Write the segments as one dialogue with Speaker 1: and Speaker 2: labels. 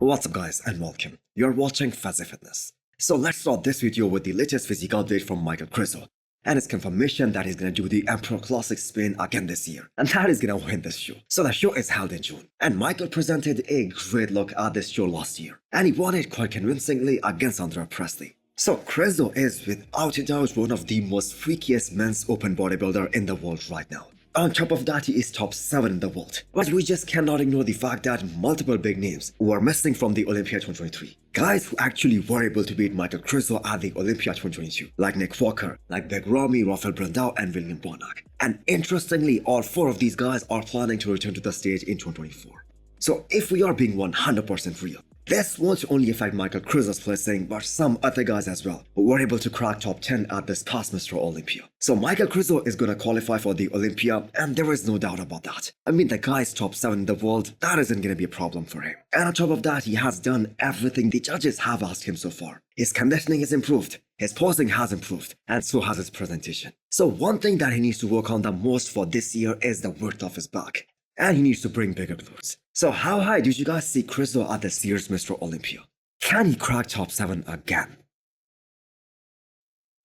Speaker 1: What's up guys and welcome. You're watching Fazi Fitness. So let's start this video with the latest physique update from Michal Krizo and his confirmation that he's gonna do the Emperor Classic spin again this year and that he's gonna win this show. So the show is held in June and Michal presented a great look at this show last year and he won it quite convincingly against Arnold Classic. So Krizo is without a doubt one of the most freakiest men's open bodybuilder in the world right now. On top of that, he is top 7 in the world. But we just cannot ignore the fact that multiple big names were missing from the Olympia 2023. Guys who actually were able to beat Michal Krizo at the Olympia 2022, like Nick Walker, like Big Ramy, Rafael Brandao, and William Bonac. And interestingly, all 4 of these guys are planning to return to the stage in 2024. So if we are being 100% real, this won't only affect Michal Krizo's placing, but some other guys as well, who were able to crack top 10 at this past Mr. Olympia. So Michal Krizo is gonna qualify for the Olympia, and there is no doubt about that. I mean, the guy's top 7 in the world, that isn't gonna be a problem for him. And on top of that, he has done everything the judges have asked him so far. His conditioning is improved, his posing has improved, and so has his presentation. So one thing that he needs to work on the most for this year is the width of his back. And he needs to bring bigger glutes. So how high did you guys see Krizo at this year's Mr. Olympia? Can he crack top 7 again?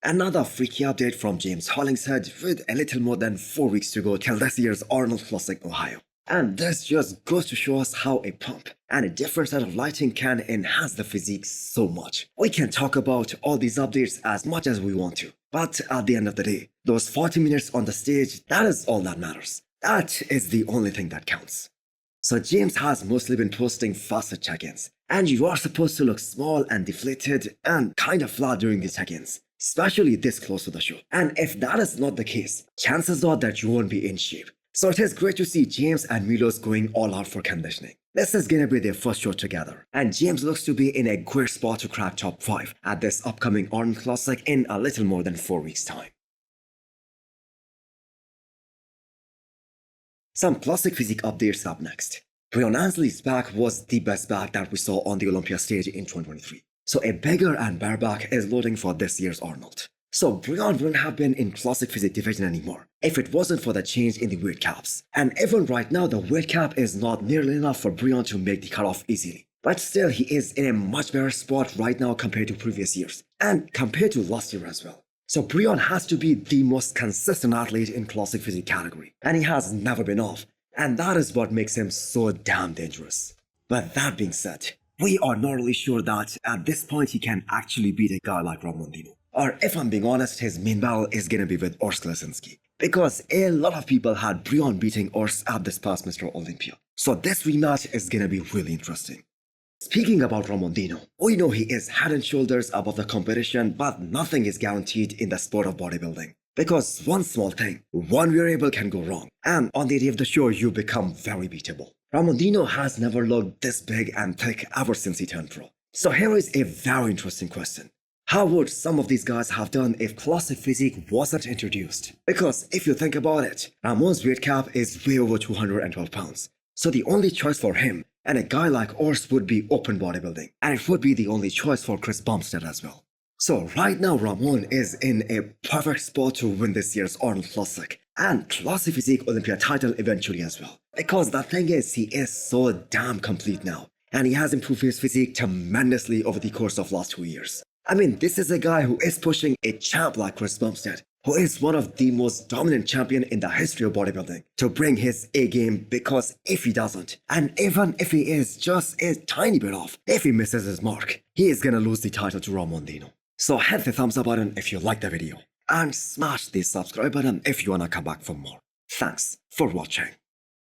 Speaker 1: Another freaky update from James Hollingshead with a little more than 4 weeks to go till this year's Arnold Classic, Ohio. And this just goes to show us how a pump and a different set of lighting can enhance the physique so much. We can talk about all these updates as much as we want to, but at the end of the day, those 40 minutes on the stage, that is all that matters. That is the only thing that counts. So James has mostly been posting faster check-ins, and you are supposed to look small and deflated and kind of flat during the check-ins, especially this close to the show. And if that is not the case, chances are that you won't be in shape. So it is great to see James and Milos going all out for conditioning. This is gonna be their first show together, and James looks to be in a great spot to crack top 5 at this upcoming Arnold Classic in a little more than 4 weeks' time. Some classic physique updates up next. Breon Ansley's back was the best back that we saw on the Olympia stage in 2023. So a bigger and bare back is loading for this year's Arnold. So Breon wouldn't have been in classic physique division anymore if it wasn't for the change in the weight caps. And even right now, the weight cap is not nearly enough for Breon to make the cutoff easily. But still, he is in a much better spot right now compared to previous years, and compared to last year as well. So Breon has to be the most consistent athlete in classic physique category, and he has never been off, and that is what makes him so damn dangerous. But that being said, we are not really sure that at this point he can actually beat a guy like Ramon. Or if I'm being honest, his main battle is gonna be with Urs Klesinski, because a lot of people had Breon beating Urs at this past Mr. Olympia. So this rematch is gonna be really interesting. Speaking about Ramon, we know he is head and shoulders above the competition, but nothing is guaranteed in the sport of bodybuilding. Because one small thing, one variable can go wrong, and on the day of the show you become very beatable. Ramon has never looked this big and thick ever since he turned pro. So here is a very interesting question. How would some of these guys have done if classic physique wasn't introduced? Because if you think about it, Ramon's weight cap is way over 212 pounds. So the only choice for him and a guy like Urs would be open bodybuilding, and it would be the only choice for Chris Bumstead as well. So right now Ramon is in a perfect spot to win this year's Arnold Classic and Classic Physique Olympia title eventually as well. Because the thing is, he is so damn complete now, and he has improved his physique tremendously over the course of last 2 years. I mean, this is a guy who is pushing a champ like Chris Bumstead, who is one of the most dominant champion in the history of bodybuilding, to bring his A game, because if he doesn't, and even if he is just a tiny bit off, if he misses his mark, he is gonna lose the title to Ramon. So hit the thumbs up button if you liked the video, and smash the subscribe button if you wanna come back for more. Thanks for watching.